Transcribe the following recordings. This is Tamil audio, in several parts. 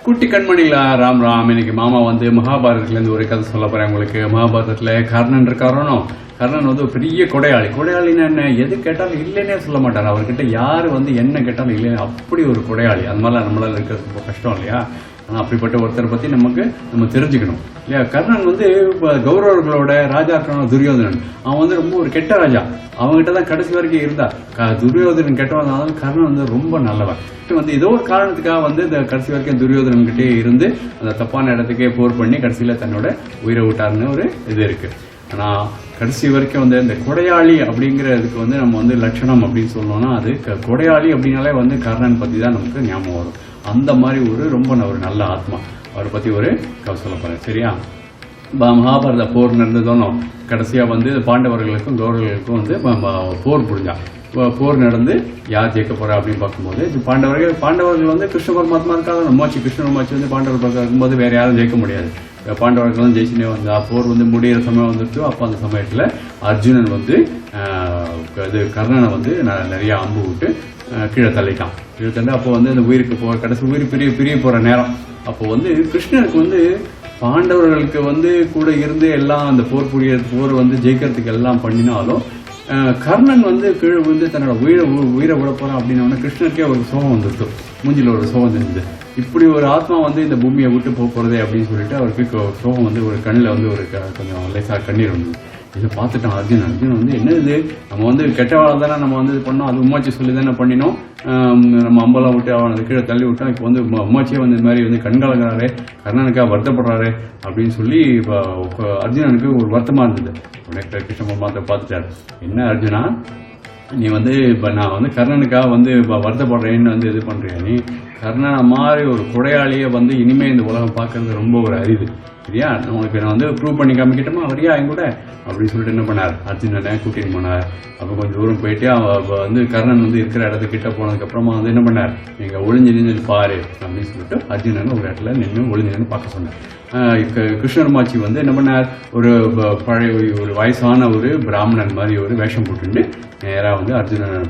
குட்டி கண்மணிகளா, ராம் ராம். இன்னைக்கு மாமா வந்து மகாபாரதத்துலேருந்து ஒரு கதை சொல்ல போறேன் உங்களுக்கு. மகாபாரதத்தில் கர்ணன் இருக்காரோ, கர்ணன் வந்து ஒரு பெரிய கொடையாளி. கொடையாளின்னா என்ன, எது கேட்டாலும் இல்லைன்னே சொல்ல மாட்டார். அவர்கிட்ட யார் வந்து என்ன கேட்டாலும் இல்லைன்னு, அப்படி ஒரு கொடையாளி. அது மாதிரிலாம் நம்மளால இருக்கிறது ரொம்ப கஷ்டம் இல்லையா? ஆனால் அப்படிப்பட்ட ஒருத்தரை பற்றி நம்ம தெரிஞ்சுக்கணும் இல்லையா? கர்ணன் வந்து கௌரவர்களோட ராஜா இருக்கான துரியோதனன். அவன் வந்து ரொம்ப ஒரு கெட்ட ராஜா. அவங்ககிட்ட தான் கடைசி வரைக்கும் இருந்தார். துரியோதனன் கெட்டவன், கர்ணன் வந்து ரொம்ப நல்லவன். வந்து ஏதோ ஒரு காரணத்துக்காக வந்து இந்த கடைசி வரைக்கும் துரியோதனன் கிட்டே இருந்து அந்த தப்பான இடத்துக்கே போர் பண்ணி கடைசியில் தன்னோட உயிரை விட்டாருன்னு ஒரு இது இருக்கு. ஆனால் கடைசி வரைக்கும் வந்து இந்த கொடையாளி அப்படிங்கிறதுக்கு வந்து நம்ம வந்து லட்சணம் அப்படின்னு சொல்லணும்னா, அது கொடையாளி அப்படின்னாலே வந்து கர்ணன் பற்றி தான் நமக்கு ஞாபகம் வரும். அந்த மாதிரி ரொம்ப ஒரு நல்ல ஆத்மா. அவரை பற்றி ஒரு கதை சொல்ல போகிறேன், சரியா? மகாபாரத போர் நடந்ததோனோ கடைசியாக வந்து பாண்டவர்களுக்கும் கௌரவர்களுக்கும் வந்து போர் புரிஞ்சா. போர் நடந்து யார் ஜெயிக்க போறா அப்படின்னு பார்க்கும்போது பாண்டவர்கள் வந்து கிருஷ்ண பரமாத்மா இருக்காங்க. கிருஷ்ணமாச்சி வந்து பாண்டவர்கள் இருக்கும்போது வேற யாரும் ஜெயிக்க முடியாது. பாண்டவர்கள் வந்து ஜெயிச்சுனே வந்தா. போர் வந்து முடிகிற சமயம் வந்துட்டு அப்போ அந்த சமயத்தில் அர்ஜுனன் வந்து கர்ணனை வந்து நிறைய அம்பு விட்டு கீழே தள்ளிட்டான். கீழே தள்ளி அப்போ வந்து அந்த உயிருக்கு கடைசி உயிர் பிரிய போற நேரம். அப்போ வந்து கிருஷ்ணனுக்கு வந்து பாண்டவர்களுக்கு வந்து கூட இருந்து எல்லாம் அந்த போர் வந்து ஜெயிக்கிறதுக்கு எல்லாம் பண்ணினாலும் கர்ணன் வந்து கீழே வந்து தன்னோட உயிரை விட போறான் அப்படின்னா கிருஷ்ணருக்கே ஒரு சோகம் வந்துருச்சு. மூஞ்சில ஒரு சோகம் இருந்தது. இப்படி ஒரு ஆத்மா வந்து இந்த பூமியை விட்டு போறதே அப்படின்னு சொல்லிட்டு அவருக்கு சோகம் வந்து ஒரு கண்ணில் வந்து ஒரு கொஞ்சம் லேசா கண்ணீர் வந்தது. இதை பார்த்துட்டான் அர்ஜுன் வந்து என்ன இது, நம்ம வந்து கெட்டவாள் தானே நம்ம வந்து இது பண்ணோம், அது உமாச்சி சொல்லி தானே பண்ணினோம், நம்ம அம்பெல்லாம் விட்டு அவனை கீழே தள்ளி விட்டோம். இப்போ வந்து உமாச்சியே வந்து இந்த மாதிரி வந்து கண்கலங்கிறாரு, கர்ணனுக்காக வருத்தப்படுறாரு அப்படின்னு சொல்லி இப்போ அர்ஜுனனுக்கு ஒரு வருத்தமாக இருந்தது. உடனே கிருஷ்ண பரமாத்மா பார்த்துட்டாரு. என்ன அர்ஜுனா, நீ வந்து இப்போ நான் வந்து கர்ணனுக்காக வந்து இப்போ வருத்தப்படுறேன்னு வந்து இது பண்ணுறியா? நீ கர்ணனை மாதிரி ஒரு கொடையாளியை வந்து இனிமேல் இந்த உலகம் பார்க்கறது ரொம்ப ஒரு அரிது, சரியா? உனக்கு நான் வந்து ப்ரூவ் பண்ணி காமிக்கிட்டோமா, வரியா என் கூட அப்படின்னு சொல்லிட்டு என்ன பண்ணார், அர்ஜுனனை கூட்டின்னு போனார். அப்போ கொஞ்சம் தூரம் போயிட்டு வந்து கர்ணன் வந்து இருக்கிற இடத்துக்கிட்ட போனதுக்கப்புறமா வந்து என்ன பண்ணார், நீங்கள் ஒளிஞ்சு நின்று பாரு அப்படின்னு சொல்லிட்டு அர்ஜுனனை ஒரு இடத்துல நின்று ஒளிஞ்சு நின்று பார்க்க சொன்னார். கிருஷ்ணர்மாச்சி வந்து என்ன பண்ணார், ஒரு பழைய ஒரு வயசான ஒரு பிராமணன் மாதிரி ஒரு வேஷம் போட்டுட்டு நேராக வந்து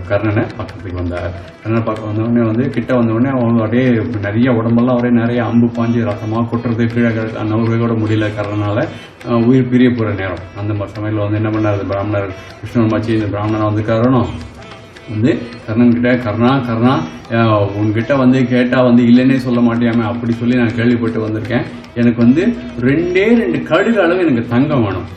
கர்ணனை பார்க்கறதுக்கு வந்தார். கர்ணனை பார்க்க வந்தவுடனே வந்து கிட்ட வந்தவுடனே அவங்க அப்படியே நிறைய உடம்பெல்லாம் ஒரே நிறைய அம்பு பாஞ்சு ரசமாக கொட்டுறது, கீழே நவரோட முடியல கர்ணனால உயிர் பிரிய போகிற நேரம். அந்த மாதிரி சமயத்தில் வந்து என்ன பண்ணார், பிராமணர் கிருஷ்ணர்மாச்சி இந்த பிராமணனை வந்து காரணம் வந்து கர்ணன்கிட்ட, கர்ணா உன்கிட்ட வந்து கேட்டால் வந்து இல்லைன்னே சொல்ல மாட்டேயாமே அப்படி சொல்லி நான் கேள்விப்பட்டு வந்திருக்கேன். எனக்கு வந்து 2 கடுகு அளவு எனக்கு தங்கம் வேணும்.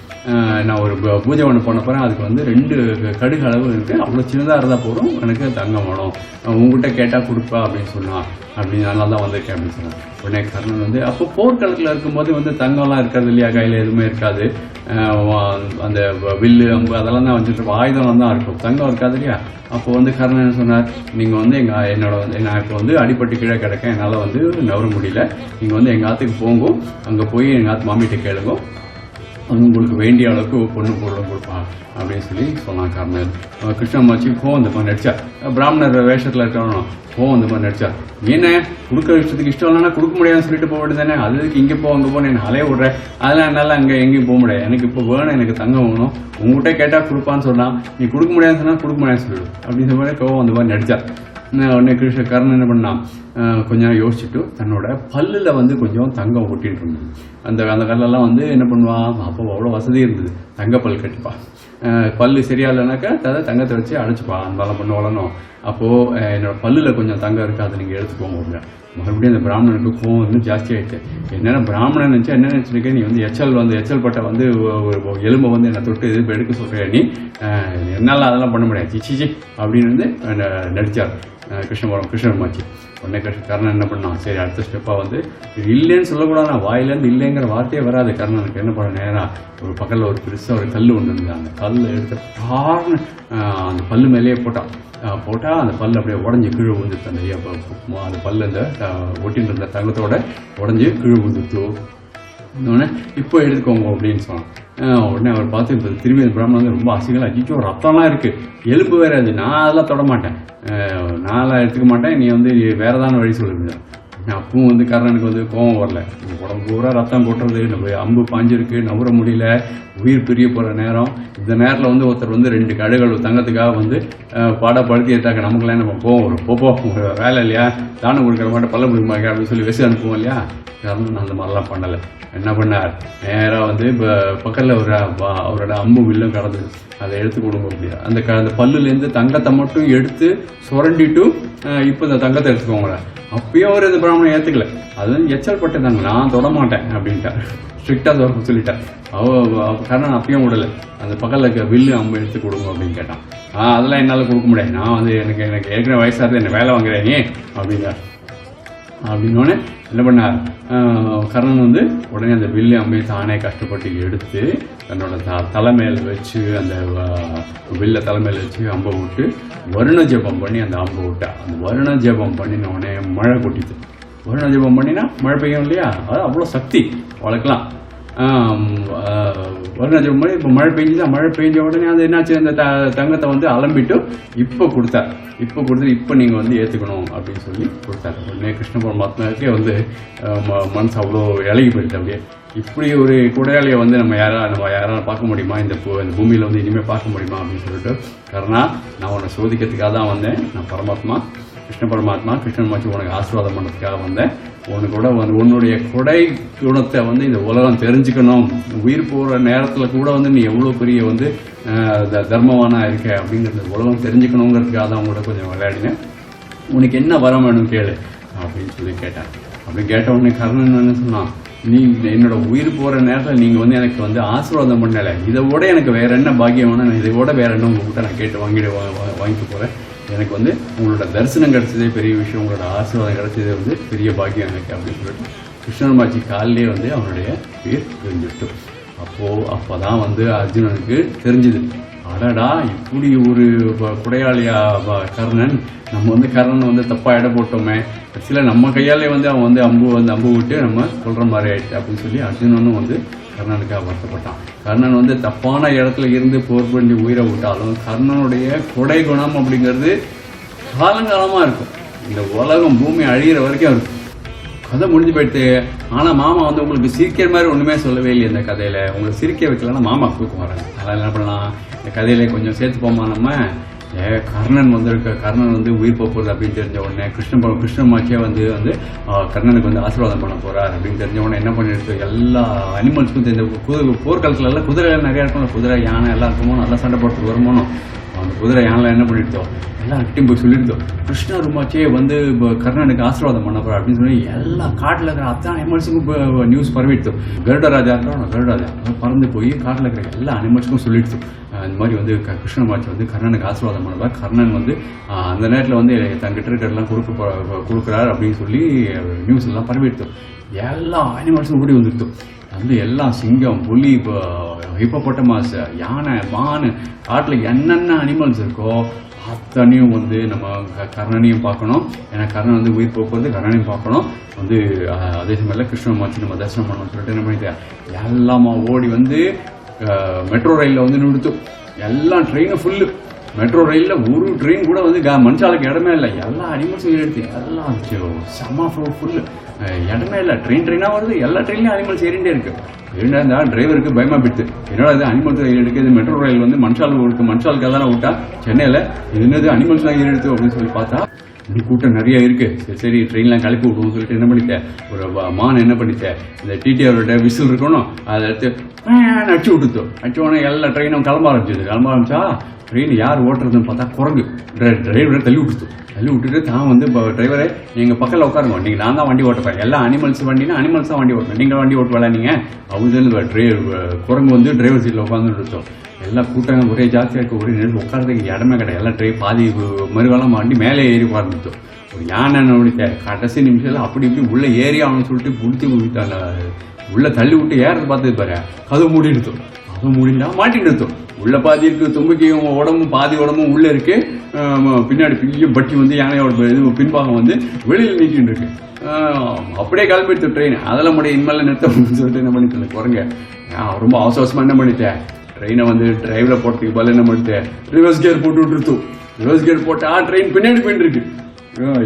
நான் ஒரு பூஜை ஒன்று பண்ண போகிறேன், அதுக்கு வந்து 2 கடுகு அளவு இருக்குது, அவ்வளோ சின்னதாக இருந்தால் போதும், எனக்கு தங்கம் வேணும், உங்ககிட்ட கேட்டால் கொடுப்பா அப்படின்னு சொன்னான். அப்படின்னு அதனால தான் வந்திருக்கேன் அப்படின்னு சொன்னான். உடனே கர்ணன் வந்து அப்போ போர்க்களத்தில் இருக்கும்போது வந்து தங்கம்லாம் இருக்காது இல்லையா, கையில் எதுவுமே இருக்காது, அந்த வில்லு அம்பு அதெல்லாம் தான் வச்சுட்டு ஆயுதம் தான் இருக்கும், தங்கம் இருக்காது இல்லையா. அப்போ வந்து கர்ணன் சொன்னார், நீங்கள் வந்து நான் இப்போ வந்து அடிப்பட்டு கீழே கிடக்கேன், என்னால் வந்து நவர முடியல, நீங்கள் வந்து எங்கள் ஆற்றுக்கு போங்க, அங்கே போய் எங்கள் ஆற்று மாமிகிட்ட கேளுங்க, உங்களுக்கு வேண்டிய அளவுக்கு பொண்ணு பொருளும் கொடுப்பான் அப்படின்னு சொல்லி சொன்னான் கர்ணன். கிருஷ்ணமாச்சி கோவம் இந்த மாதிரி நடிச்சார். பிராமணர் வேஷத்தில் இருக்கணும் கோவம் இந்த மாதிரி நடிச்சார். என்ன கொடுக்குற விஷயத்துக்கு இஷ்டம் இல்லைன்னா கொடுக்க முடியாதுன்னு சொல்லிட்டு போக வேண்டியது தானே, அதுக்கு இங்கே போ அங்கே போனேன் அலைய விட்றேன், அதெல்லாம் என்னால் அங்கே எங்கேயும் போக முடியாது, எனக்கு இப்போ வேணும், எனக்கு தங்கம் வேணும், உங்கள்கிட்ட கேட்டால் கொடுப்பான்னு சொன்னால் நீ கொடுக்க முடியாதுன்னு சொன்னால் கொடுக்க முடியாதுன்னு சொல்லிவிடும் அப்படின்ற மாதிரி கோவம் அந்த மாதிரி நடிச்சார். உடனே கர்ணன் என்ன பண்ணான், கொஞ்சம் யோசிச்சுட்டு தன்னோட பல்லில் வந்து கொஞ்சம் தங்கம் ஒட்டிட்டு இருந்தது. அந்த கல்லெல்லாம் வந்து என்ன பண்ணுவான், அப்போ அவ்வளோ வசதி இருந்தது, தங்கப்பல் கட்டிப்பான். பல்லு சரியா இல்லைனாக்கா தங்கத்தை வச்சு அடைச்சிப்பான், அந்த மாதிரி பண்ண வளரணும். அப்போது என்னோட பல்லில் கொஞ்சம் தங்கம் இருக்குது, அதை நீங்கள் எடுத்துக்கோங்க. மறுபடியும் அந்த பிராமணனுக்கு கோவம் வந்து ஜாஸ்தி ஆகிடுச்சு. என்னென்ன பிராமணன் நினச்சா என்ன நினச்சிருக்கேன், நீ வந்து எச்சல் பட்டை வந்து ஒரு எலும்பை வந்து என்னை தொட்டு இது எடுக்க சொல்கிறியா, நீ என்னால் அதெல்லாம் பண்ண முடியாது சிச்சி அப்படின்னு வந்து நடித்தார் கிருஷ்ணர்மாச்சி. உடனே கர்ணன் என்ன பண்ணான், சரி அடுத்த ஸ்டெப்பாக வந்து இல்லைன்னு சொல்லக்கூடாது, வாயிலேருந்து இல்லைங்கிற வார்த்தையே வராது. கர்ணனுக்கு என்ன பண்ண நேரம் ஒரு பக்கத்தில் ஒரு பெருசாக ஒரு கல் ஒன்று இருந்தது, அந்த கல் எடுத்து அந்த பல்லு மேலேயே போட்டால் அந்த பல் அப்படியே உடஞ்சி கீழே விழுந்துட்டு, அந்த பல்லு அந்த ஒட்டின்னு இருந்த தங்கத்தோட உடஞ்சி கீழே விழுந்துட்டு உடனே இப்போ எடுத்துக்கோங்க அப்படின்னு சொன்னான். உடனே அவர் பார்த்து இப்போ திரும்பி அந்த பிராமணன் வந்து ரொம்ப அசிங்கலாம், அஜிச்சோ ரத்தம்லாம் இருக்குது, எலும்பு வேறு அது, நான் அதெல்லாம் தொட மாட்டேன், நான்லாம் எடுத்துக்க மாட்டேன், நீ வந்து வேறு தானே வழி சொல்லுங்க. அப்பவும் வந்து கர்ணனுக்கு வந்து கோபம் வரல. உடம்பு பூரா ரத்தம் கொட்டுறது, நம்ம அம்பு பாஞ்சிருக்கு, நவர முடியல, உயிர் பிரிய போகிற நேரம். இந்த நேரத்தில் வந்து ஒருத்தர் வந்து 2 கடுகள் தங்கத்துக்காக வந்து பாடப்படுத்தி எடுத்தாக்க நமக்குலாம் நம்ம கோவம் வரும். போப்போ வேலை இல்லையா, தானம் கொடுக்குற மாட்டேன் பல்ல பிடிக்க அப்படின்னு சொல்லி வச்சு அனுப்புவோம் இல்லையா. கர்ணன் அந்த மாதிரிலாம் பண்ணலை. என்ன பண்ணார், நேராக வந்து இப்போ பக்கத்தில் அவரோட அம்பு வில்லும் கடந்தது, அதை எடுத்து கொடுங்க அப்படியா. அந்த பல்லுலேருந்து தங்கத்தை மட்டும் எடுத்து சுரண்டிட்டு இப்போ இந்த தங்கத்தை எடுத்துக்கோங்களேன். அப்பயும் அவர் இந்த பிராமணன் ஏற்றுக்கல. அது வந்து எச்சல் பட்டுதாங்க, நான் தொட மாட்டேன் அப்படின்ட்டார். ஸ்ட்ரிக்டாக தொட சொல்லிட்டார். கர்ணன் அப்பயும் விடலை. அந்த பக்கத்தில் இருக்க வில்லு அம்பு எடுத்து கொடுங்க அப்படின்னு கேட்டான். அதெல்லாம் என்னால் கொடுக்க முடியாது, நான் வந்து எனக்கு ஏற்கனவே வயசாக என்ன வேலை வாங்குறேன் நீ அப்படிங்கிறார். அப்படின்னோடனே என்ன பண்ணார், கர்ணன் வந்து உடனே அந்த வில்லு அம்பை தானே கஷ்டப்பட்டு எடுத்து தன்னோட தலைமையில் வச்சு அந்த வில்லை தலைமையில் வச்சு அம்பை விட்டு வருண ஜபம் பண்ணி அந்த அம்பை விட்டா. அந்த வருண ஜபம் பண்ணினோடனே மழை கொட்டிது. வருண ஜபம் பண்ணினா மழை பெய்யும் இல்லையா, அது அவ்வளோ சக்தி வளர்க்கலாம். வருண ஜபம் பண்ணி இப்போ மழை பெஞ்சுதான். மழை பெஞ்ச உடனே அது என்னாச்சு, அந்த தங்கத்தை வந்து அலம்பிட்டு இப்போ கொடுத்தார். இப்போ நீங்கள் வந்து ஏற்றுக்கணும் அப்படின்னு சொல்லி கொடுத்தாரு. உடனே கிருஷ்ண பரமாத்மாவுக்கே வந்து மனசு அவ்வளோ இலகி போயிடுது. அப்படியே இப்படி ஒரு கொடையாளியை வந்து நம்ம யாரால பார்க்க முடியுமா, இந்த பூமியில் வந்து இனிமேல் பார்க்க முடியுமா அப்படின்னு சொல்லிட்டு, கர்ணா நான் உன்னை சோதிக்கிறதுக்காக தான் வந்தேன். நான் பரமாத்மா, கிருஷ்ண பரமாத்மா, கிருஷ்ணன் மாச்சு உனக்கு ஆசீர்வாதம் பண்ணுறதுக்காக வந்தேன். உனக்கூட வந்து உன்னுடைய கொடை குணத்தை வந்து இந்த உலகம் தெரிஞ்சுக்கணும். உயிர் போகிற நேரத்தில் கூட வந்து நீ எவ்வளோ பெரிய வந்து தர்மவானா இருக்க அப்படிங்கிறது உலகம் தெரிஞ்சுக்கணுங்கிறதுக்காக தான் உங்களோட கொஞ்சம் விளையாடினேன். உனக்கு என்ன வரம் வேணும் கேளு அப்படின்னு சொல்லி கேட்டேன். அப்படி கேட்ட உடனே கர்ணன் என்ன சொன்னான், நீ என்னோட உயிர் போகிற நேரத்தில் நீங்கள் வந்து எனக்கு வந்து ஆசீர்வாதம் பண்ணலை, இதை விட எனக்கு வேற என்ன பாக்கியம் வேணும், நான் இதை விட வேற என்ன உங்கள்கிட்ட நான் கேட்டு வாங்கிட்டு போகிறேன். எனக்கு வந்து உங்களோட தரிசனம் கிடைச்சதே பெரிய விஷயம், உங்களோட ஆசீர்வாதம் கிடைச்சதே வந்து பெரிய பாக்கியம் எனக்கு அப்படின்னு சொல்லிட்டு கிருஷ்ணமாச்சி காலிலே வந்து அவனுடைய பேர் தெரிஞ்சுட்டு. அப்போதான் வந்து அர்ஜுனனுக்கு தெரிஞ்சுது, அடடா இப்படி ஒரு குடையாளியா கர்ணன், நம்ம வந்து கர்ணன் வந்து தப்பாக இட போட்டோமே, சில நம்ம கையாலே வந்து அவன் வந்து அம்பு விட்டு நம்ம சொல்கிற மாதிரி ஆயிடுச்சு அப்படின்னு சொல்லி அர்ஜுனனும் வந்து கர்ணனுக்காக வருத்தப்பட்டான். கர்ணன் வந்து தப்பான இடத்துல இருந்து போர் பண்ணி உயிரை விட்டாலும் கர்ணனுடைய கொடை குணம் அப்படிங்கிறது காலங்காலமாக இருக்கும். இந்த உலகம் பூமி அழிகிற வரைக்கும் இருக்கும். கதை முடிஞ்சு போயிட்டு. ஆனால் மாமா வந்து உங்களுக்கு சிரிக்கிற மாதிரி ஒன்றுமே சொல்லவே இல்லை இந்த கதையில். உங்களுக்கு சிரிக்க வைக்கலன்னா மாமா தூக்கம் வராங்க. அதனால் என்ன பண்ணலாம், இந்த கதையில கொஞ்சம் சேர்த்து போமா நம்ம. கர்ணன் வந்து உயிர் போகிறது அப்படின்னு தெரிஞ்ச உடனே கிருஷ்ணமாச்சியே வந்து கர்ணனுக்கு வந்து ஆசீர்வாதம் பண்ண போறார் அப்படின்னு தெரிஞ்ச உடனே என்ன பண்ணிடுச்சு, எல்லா அனிமல்ஸுக்கும் தெரிஞ்ச போர்க்காலத்துல எல்லாம் குதிரை நிறையா இருக்கும், குதிரை யானை எல்லாம் இருக்குமோ, நல்லா சண்டை போடுறதுக்கு வருமானோ. அந்த குதிரை யானை என்ன பண்ணிட்டோம், எல்லாம் கிட்டையும் போய் சொல்லிட்டோம், கிருஷ்ணருமாச்சியே வந்து கர்ணனுக்கு ஆசீர்வாதம் பண்ண போறா அப்படின்னு சொல்லி எல்லா காட்டில் இருக்கிற அத்தனை அனிமல்ஸுக்கும் நியூஸ் பரவிடுத்தோம். கருடராஜா இருக்கிறோம், கருடராஜா பறந்து போய் காட்டில் இருக்கிற எல்லா அனிமல்ஸுக்கும் சொல்லிடுச்சு, இந்த மாதிரி வந்து கிருஷ்ணமாச்சி வந்து கர்ணனுக்கு ஆசீர்வாதம் பண்ணுவார். கர்ணன் வந்து அந்த நேரத்தில் வந்து தங்கிட்ட இருக்கிறதெல்லாம் கொடுக்குறாரு அப்படின்னு சொல்லி நியூஸ் எல்லாம் பரவிடுத்தோம். எல்லா அனிமல்ஸும் ஓடி வந்துடுத்தோம். வந்து எல்லாம் சிங்கம், புலி, ஹிப்போபொட்டமாஸ், யானை, மான், காட்டில் என்னென்ன அனிமல்ஸ் இருக்கோ அத்தனையும் வந்து நம்ம கர்ணனையும் பார்க்கணும். ஏன்னா கர்ணன் வந்து உயிர் போக்குவது, கர்ணனையும் பார்க்கணும். வந்து அதே சமயத்தில் கிருஷ்ணமாச்சி நம்ம தரிசனம் பண்ணணும்னு சொல்லிட்டு என்ன பண்ணிட்டேன், எல்லாமா ஓடி வந்து மெட்ரோ ரயிலில் வந்து நிறுத்தும். எல்லாம் ட்ரெயினும் ஃபுல்லு. மெட்ரோ ரயிலில் ஒரு ட்ரெயின் கூட வந்து மனுஷாளுக்கு இடமே இல்லை. எல்லா அனிமல்ஸும் எடுத்து எல்லாம் செம்ம ஃபுல்லு, இடமே இல்லை. ட்ரெயினாக வருது, எல்லா ட்ரெயின்லையும் அனிமல்ஸ் ஏறிண்டே இருக்கு. ஏறிண்டா இருந்தால் டிரைவருக்கு பயமாக போயிடுது, என்னோட இது அனிமல்ஸ் ரயில் எடுக்குது, மெட்ரோ ரயில் வந்து மனுஷாளுக்கு தானே விட்டா சென்னையில், இது என்னது அனிமல்ஸ்லாம் ஏறி எடுத்து அப்படின்னு சொல்லி பார்த்தா இன்னும் கூட்டம் நிறைய இருக்கு. சரி ட்ரெயின்லாம் கிளப்பி விடுவோம்னு சொல்லிட்டு என்ன பண்ணிட்டேன், ஒரு மான் என்ன பண்ணிட்டேன், இந்த டிடிஆரோட விசில் இருக்கணும் அதை எடுத்து அடிச்சு விட்டுத்தோம். அடிச்சோடனே எல்லா ட்ரெயினும் கிளம்ப ஆரம்பிச்சா ட்ரெயின் யார் ஓட்டுறதுன்னு பார்த்தா குரங்கு டிரைவரை தள்ளி விட்டுட்டு தான் வந்து இப்போ டிரைவரை நீங்கள் பக்கத்தில் உட்காருங்க, நீங்கள் நான் தான் வண்டி ஓட்டுப்பேன், எல்லா அனிமல்ஸ் வண்டினா அனிமல்ஸ் தான் வண்டி ஓட்டுவேன், நீங்கள் வண்டி ஓட்டுவல நீங்கள் அப்படின்னு குரங்கு வந்து டிரைவர் சீட்டில் உட்காந்துட்டு இருந்தோம். எல்லா கூட்டங்கள் ஒரே ஜாஸ்தியாக இருக்குது, ஒரே நேரத்தில் உட்காரதுக்கு இடமே கிடையாது. எல்லாம் பாதி மறுகாலம் வண்டி மேலே ஏறி உட்கார்ந்துட்டோம். ஒரு யானை நோடித்த கடைசி நிமிஷத்தில் அப்படி இப்படி உள்ளே ஏறி அவனு சொல்லிட்டு பிடிச்சி உள்ளே தள்ளி விட்டு ஏறது பார்த்தது பாரு, கதவு மூடிடுத்தோம். கதவு மூடினா மாட்டின்னு எடுத்தோம். உள்ள பாதி இருக்கு, தும்பிக்கையும் உடம்பும் பாதி உடம்பும் உள்ள இருக்கு, பின்னாடி பெரிய பட்டி வந்து யானையோட இது பின்பாகம் வந்து வெளியில் நீக்கிட்டு இருக்கு. அப்படியே கிளம்பிடுத்து ட்ரெயின். அதெல்லாம் முடியும் இனிமேல நிறுத்தணும்னு சொல்லிட்டு என்ன பண்ணிட்டு குரங்க ரொம்ப அவசரமா என்ன பண்ணிட்டேன், ட்ரெயினை வந்து டிரைவில் போட்டதுக்கு பதில் என்ன பண்ணிட்டேன், ரிவர்ஸ் கியர் போட்டு விட்டுருத்தோம். ரிவர்ஸ் கியர் போட்டா ட்ரெயின் பின்னாடி போயிட்டு இருக்கு.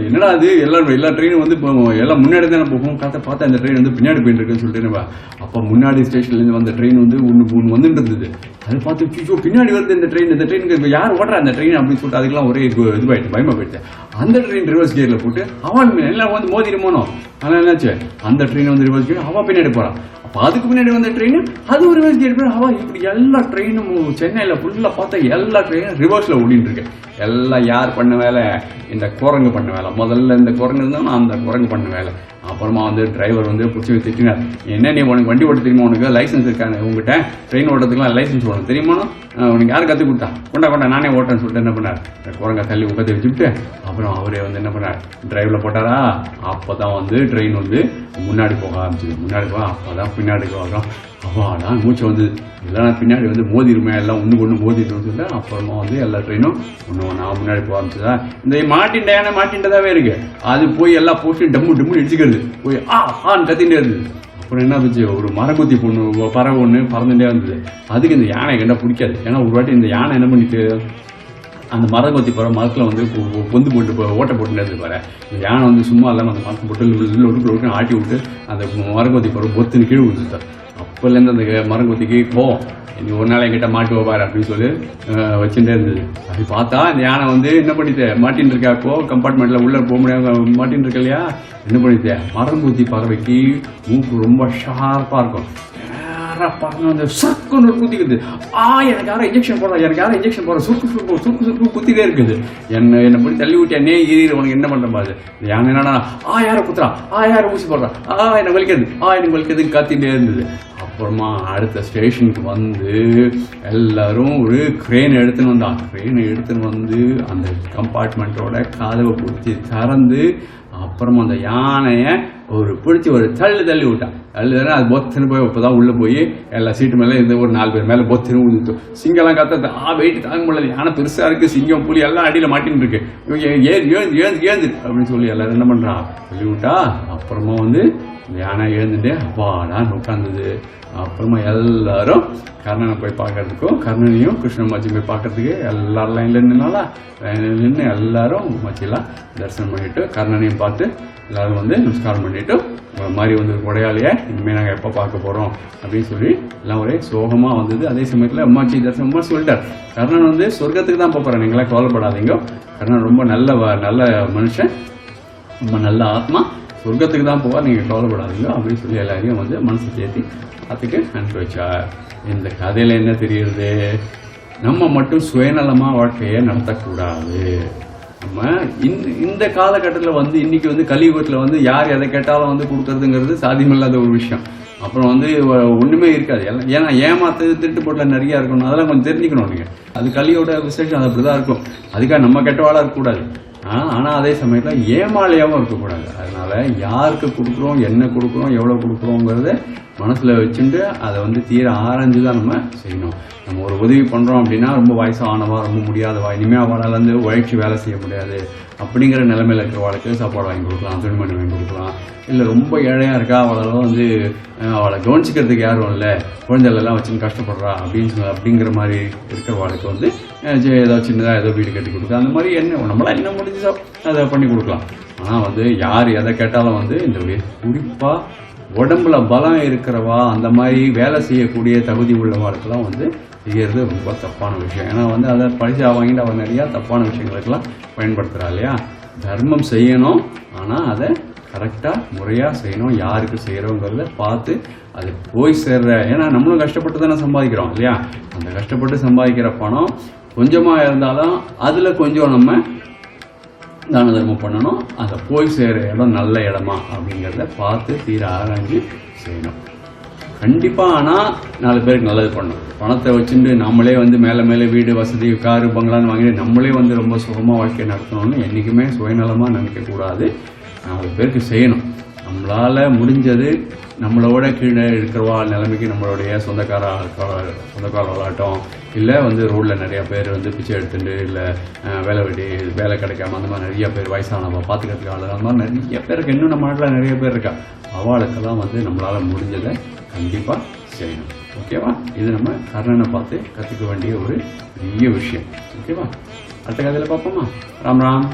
என்னடா அது எல்லா ட்ரெயினும் வந்து எல்லாம் முன்னாடி தானே போகும், பார்த்தா இந்த ட்ரெயின் வந்து பின்னாடி போயிட்டு இருக்குன்னு சொல்லிட்டு அப்போ முன்னாடி ஸ்டேஷன்லேருந்து வந்த ட்ரெயின் வந்து ஒன்று வந்துட்டு இருந்தது. அதை பார்த்து பின்னாடி வருது இந்த ட்ரெயினுக்கு யார் ஓடுறா அந்த ட்ரெயின் அப்படின்னு சொல்லிட்டு அதுக்கெல்லாம் ஒரே இதுவாயிட்டு பயமா போயிடுச்சு. அந்த ட்ரெயின் ரிவர்ஸ் கியரில் போட்டு அவன் எல்லாம் வந்து மோதிடுமோனோ. ஆனால் என்னாச்சு, அந்த ட்ரெயின் வந்து ரிவர்ஸ் கியர் அவள் பின்னாடி போகிறான். அப்போ அதுக்கு பின்னாடி வந்த ட்ரெயின் அது ஒரு ரிவர்ஸ் கியர் போய் அவள் இப்படி எல்லா ட்ரெயினும் சென்னையில் ஃபுல்லாக பார்த்தா எல்லா ட்ரெயினும் ரிவர்ஸில் ஓடிட்டு இருக்கு. எல்லாம் யார் பண்ண வேலை, இந்த குரங்கு பண்ண வேலை. முதல்ல இந்த குரங்கு இருந்தாலும் அந்த குரங்கு பண்ண வேலை. அப்புறமா வந்து டிரைவர் வந்து பிடிச்சி திட்டினார், என்ன நீ உனக்கு வண்டி ஓட்ட தெரியுமா, உனக்கு லைசன்ஸ் இருக்காங்க உங்ககிட்ட, ட்ரெயின் ஓட்டுறதுக்குலாம் லைசன்ஸ் வேணும் தெரியுமா, உனக்கு யார் கற்றுக் கொடுத்தா, கொண்டா நானே ஓட்டேன்னு சொல்லிட்டு என்ன பண்ணார், குரங்கை தள்ளி உட்காந்து வச்சுட்டு அப்புறம் அவரே வந்து என்ன பண்ணார், டிரைவில் போட்டாரா. அப்போ தான் வந்து ட்ரெயின் வந்து முன்னாடி போக ஆரம்பிச்சிது. முன்னாடி போக அப்போ தான் பின்னாடி போகிறோம். அவ்வாடா மூச்சு வந்து இல்லைனா பின்னாடி வந்து மோதிருமே, எல்லாம் ஒன்று மோதிட்டுன்னு சொல்லிட்டு அப்புறமா வந்து எல்லா ட்ரெயினும் ஒன்று முன்னாடி போக ஆரம்பிச்சுதா. இந்த மாட்டின்டதாவே இருக்கு. அது போய் எல்லா போஸ்ட்டும் டம்முன்னு இடிச்சுக்கிறது, போய் ஆன்னு கத்திகிட்டே இருந்தது. அப்புறம் என்ன ஆச்சு, ஒரு மரங்கொத்தி பறவை ஒன்று பறந்துட்டே இருந்தது. அதுக்கு இந்த யானை கண்டா பிடிக்காது. ஏன்னா ஒரு வாட்டி இந்த யானை என்ன பண்ணிட்டு அந்த மரங்கொத்தி பறவை மரத்தில் வந்து பொந்து போட்டு ஓட்டை போட்டுட்டே இருந்து பாரு. இந்த யானை வந்து சும்மா இல்லாமல் அந்த மரத்தை போட்டு ஒட்டு ஆட்டி விட்டு அந்த மரங்கொத்தி பறவை பொத்துன்னு கீழே விழுந்துட்டார். அப்போலேருந்து அந்த மரங்கொத்திக்கு போவோம், நீ ஒரு நாள் என்கிட்ட மாட்டுவ பாரு அப்படின்னு சொல்லி வச்சுட்டே இருந்தது. அப்படி பார்த்தா இந்த யானை வந்து என்ன பண்ணிட்டு மாட்டின்னு இருக்கா, இப்போ கம்பார்ட்மெண்ட்டில் உள்ளே போக முடியாம மாட்டின்னு இருக்கு இல்லையா, என்ன பண்ணிட்டு மரங்கொத்தி பறவைக்கு மூக்கு ரொம்ப ஷார்ப்பாக இருக்கும். பறந்து சுருக்குன்னு குத்திக்குது. எனக்கு யாரும் இன்ஜெக்ஷன் போடுறா சுருக்கு குத்திட்டே இருக்குது. என்னை போய் தள்ளி விட்டு என்னே ஈர உனக்கு என்ன பண்ற பாரு. யானை என்னன்னா யாரை குத்துறா, யாரை ஊசி போடுறா, எனக்கு வலிக்குது கத்திட்டே இருந்தது. அப்புறமா அடுத்த ஸ்டேஷனுக்கு வந்து எல்லாரும் ஒரு கிரேன் எடுத்துன்னு வந்து அந்த கம்பார்ட்மெண்ட்டோட கதவை பிடிச்சி திறந்து அப்புறமா அந்த யானையை பிடிச்சி ஒரு தள்ளி விட்டான். தள்ளுதானே அது பொத்துன்னு போய் இப்போதான் உள்ளே போய் எல்லா சீட்டு மேலே இருந்து ஒரு 4 பேர் மேலே பொத்துன்னு விழுந்துட்டோம். சிங்கம்லாம் கத்த வெயிட் தாங்க முடியல, யானை பெருசாக இருக்குது, சிங்கம் புலி எல்லாம் அடியில் மாட்டின்னு இருக்கு, ஏந்து அப்படின்னு சொல்லி எல்லாரும் என்ன பண்ணுறான் சொல்லி விட்டா. அப்புறமா வந்து யானை எழுந்துட்டு அப்பாடான்னு உட்காந்துது. அப்புறமா எல்லாரும் கர்ணனை போய் பார்க்கறதுக்கும் கர்ணனையும் கிருஷ்ணமாச்சி போய் பார்க்கறதுக்கு எல்லாரும் லைனில் நின்று எல்லாரும் மச்சிலாம் தரிசனம் பண்ணிட்டு கர்ணனையும் பார்த்து எல்லாரும் வந்து நமஸ்காரம் பண்ணிட்டு மாதிரி வந்து கொடையாளியை இனிமேல் நாங்கள் எப்போ பார்க்க போகிறோம் அப்படின்னு சொல்லி எல்லாம் ஒரே சோகமாக வந்தது. அதே சமயத்தில் அம்மாச்சி தரிசனமாக சொல்லிட்டார், கர்ணன் வந்து சொர்க்கத்துக்கு தான் போகிறேன், நீங்களாம் கவலைப்படாதீங்க, கர்ணன் ரொம்ப நல்ல மனுஷன், ரொம்ப நல்ல ஆத்மா, சொர்க்கத்துக்கு தான் போவார், நீங்கள் கவலைப்படாதீங்க அப்படின்னு சொல்லி எல்லாரையும் வந்து மனசு தேத்தி அதுக்கு அனுப்பி வச்சார். இந்த கதையில் என்ன தெரியுது, நம்ம மட்டும் சுயநலமாக வாழ்க்கையை நடத்தக்கூடாது. நம்ம இந்த காலகட்டத்தில் வந்து இன்னைக்கு வந்து கலியுகத்தில் வந்து யார் எதை கேட்டாலும் வந்து கொடுக்கறதுங்கிறது சாத்தியமில்லாத ஒரு விஷயம். அப்புறம் வந்து ஒன்றுமே இருக்காது எல்லாம். ஏன்னா ஏமாத்து திருட்டு போட்டில் நிறையா இருக்கணும், அதெல்லாம் கொஞ்சம் தெரிஞ்சுக்கணும் நீங்கள். அது கலியோட விசேஷம், அது அப்படி தான் இருக்கும். அதுக்காக நம்ம கெட்டவாளாக இருக்கக்கூடாது, ஆனால் அதே சமயத்தில் ஏமாளியாகவும் இருக்கக்கூடாது. அதனால யாருக்கு கொடுக்குறோம், என்ன கொடுக்குறோம், எவ்வளோ கொடுக்குறோங்கிறத மனசில் வச்சுட்டு அதை வந்து தீர ஆராய்ஞ்சு தான் நம்ம செய்யணும். நம்ம ஒரு உதவி பண்ணுறோம் அப்படின்னா ரொம்ப வயசானவா, ரொம்ப முடியாதவா, இனிமேல் அவளால் வந்து உழைச்சி வேலை செய்ய முடியாது அப்படிங்கிற நிலைமையில் இருக்கிறவாளுக்கு சாப்பாடு வாங்கி கொடுக்கலாம், துணிமணி வாங்கி கொடுக்கலாம். இல்லை ரொம்ப ஏழையாக இருக்கா, அவளால் வந்து அவளை கவனிச்சிக்கிறதுக்கு யாரும் இல்லை, குழந்தைகளெல்லாம் வச்சுன்னு கஷ்டப்படுறா அப்படிங்கிற மாதிரி இருக்கிறவாளுக்கு வந்து ஏதோ சின்னதாக ஏதோ வீடு கட்டி கொடுக்குறா, அந்த மாதிரி நம்மளால் என்ன முடிஞ்சதோ அதை பண்ணி கொடுக்கலாம். ஆனால் வந்து யார் எதை கேட்டாலும் வந்து இந்த குறிப்பாக உடம்புல பலம் இருக்கிறவா, அந்த மாதிரி வேலை செய்யக்கூடிய தகுதி உள்ளவாளுக்கெல்லாம் வந்து செய்யறது ரொம்ப தப்பான விஷயம். ஏன்னா வந்து அதை பரிசா வாங்கிட்டு அவன் நிறையா தப்பான விஷயங்களுக்கெல்லாம் பயன்படுத்துகிறா இல்லையா. தர்மம் செய்யணும், ஆனால் அதை கரெக்டாக முறையாக செய்யணும், யாருக்கு செய்கிறோங்கிறத பார்த்து அது போய் சேர்ற. ஏன்னா நம்மளும் கஷ்டப்பட்டு தானே சம்பாதிக்கிறோம் இல்லையா. அந்த கஷ்டப்பட்டு சம்பாதிக்கிற பணம் கொஞ்சமாக இருந்தாலும் அதில் கொஞ்சம் நம்ம தான தர்மம் பண்ணணும். அதை போய் சேர இடம் நல்ல இடமா அப்படிங்கிறத பார்த்து தீர ஆராய்ஞ்சு செய்யணும் கண்டிப்பாக. ஆனால் 4 பேருக்கு நல்லது பண்ணணும். பணத்தை வச்சுட்டு நம்மளே வந்து மேலே வீடு வசதி காரு பங்களான்னு வாங்கிட்டு நம்மளே வந்து ரொம்ப சுகமாக வாழ்க்கையை நடத்தணும்னு என்றைக்குமே சுயநலமாக நினைக்கக்கூடாது. 4 பேருக்கு செய்யணும். நம்மளால் முடிஞ்சது நம்மளோட கீழே இருக்கிறவா நிலைமைக்கு நம்மளுடைய சொந்தக்காரர்களாகட்டும், இல்லை வந்து ரோட்டில் நிறையா பேர் வந்து பிச்சை எடுத்துட்டு, இல்லை வேலை கிடைக்காம அந்த மாதிரி நிறைய பேர் வயசானவா பார்த்துக்கிறதுக்கு ஆள், அந்த மாதிரி நிறைய பேருக்கு இன்னும் நம்ம நாட்டில் நிறைய பேர் இருக்கா. அவளுக்கெல்லாம் வந்து நம்மளால் முடிஞ்சதை கண்டிப்பாக செய்யணும். ஓகேவா. இது நம்ம கர்ணனை பார்த்து கற்றுக்க வேண்டிய ஒரு பெரிய விஷயம். ஓகேவா. அடுத்த கதையில் பார்ப்போமா. ராம் ராம்.